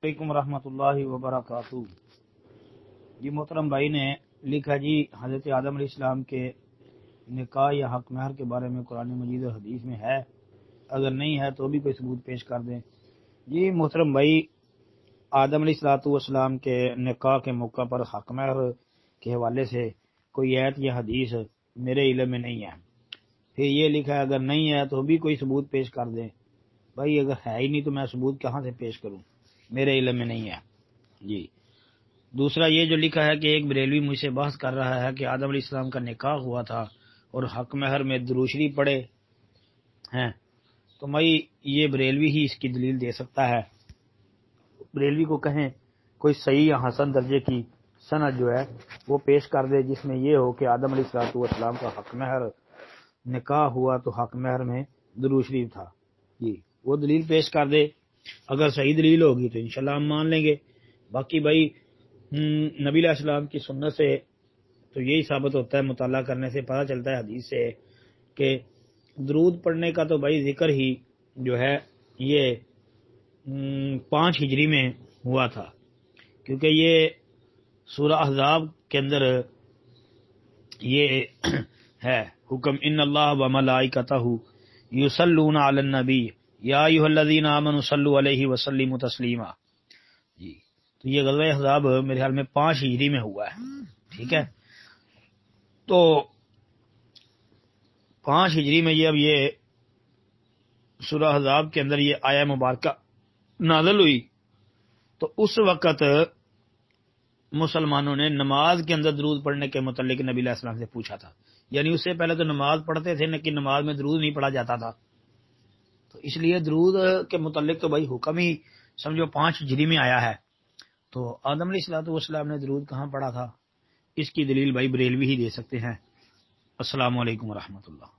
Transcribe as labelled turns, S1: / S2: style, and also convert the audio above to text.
S1: علیکم ورحمۃ اللہ وبرکاتہ۔ جی محترم بھائی نے لکھا جی حضرت آدم علیہ السلام کے نکاح یا حق مہر کے بارے میں قرآن مجید اور حدیث میں ہے، اگر نہیں ہے تو بھی کوئی ثبوت پیش کر دیں۔ جی محترم بھائی، آدم علیہ السلام کے نکاح کے موقع پر حق مہر کے حوالے سے کوئی آیت یا حدیث میرے علم میں نہیں ہے۔ پھر یہ لکھا ہے اگر نہیں ہے تو بھی کوئی ثبوت پیش کر دیں۔ بھائی اگر ہے ہی نہیں تو میں ثبوت کہاں سے پیش کروں، میرے علم میں نہیں ہے۔ جی دوسرا یہ جو لکھا ہے کہ ایک بریلوی مجھ سے بحث کر رہا ہے کہ آدم علیہ السلام کا نکاح ہوا تھا اور حق مہر میں درود شریف پڑے ہیں، تو بھائی یہ بریلوی ہی اس کی دلیل دے سکتا ہے۔ بریلوی کو کہیں کوئی صحیح یا حسن درجے کی سند جو ہے وہ پیش کر دے جس میں یہ ہو کہ آدم علیہ السلام کا حق مہر نکاح ہوا تو حق مہر میں درود شریف تھا۔ جی وہ دلیل پیش کر دے، اگر صحیح دلیل ہوگی تو انشاءاللہ ہم مان لیں گے۔ باقی بھائی نبی علیہ السلام کی سنت سے تو یہی ثابت ہوتا ہے، مطالعہ کرنے سے پتہ چلتا ہے حدیث سے کہ درود پڑھنے کا تو بھائی ذکر ہی جو ہے یہ 5 ہجری میں ہوا تھا، کیونکہ یہ سورہ احزاب کے اندر یہ ہے حکم ان اللہ و ملائکتہ یصلون علی النبی یا ایھا الذین آمنوا صلوا علیہ وسلموا تسلیما۔ جی تو یہ غزوہ احزاب میرے خیال میں 5 ہجری میں ہوا ہے، ٹھیک ہے۔ تو 5 ہجری میں یہ سورہ احزاب کے اندر یہ آیہ مبارکہ نازل ہوئی، تو اس وقت مسلمانوں نے نماز کے اندر درود پڑھنے کے متعلق نبی علیہ السلام سے پوچھا تھا، یعنی اس سے پہلے تو نماز پڑھتے تھے لیکن نماز میں درود نہیں پڑھا جاتا تھا، تو اس لیے درود کے متعلق تو بھائی حکم ہی سمجھو 5 ہجری میں آیا ہے۔ تو آدم علیہ السلام نے درود کہاں پڑھا تھا، اس کی دلیل بھائی بریلوی ہی دے سکتے ہیں۔ السلام علیکم ورحمۃ اللہ۔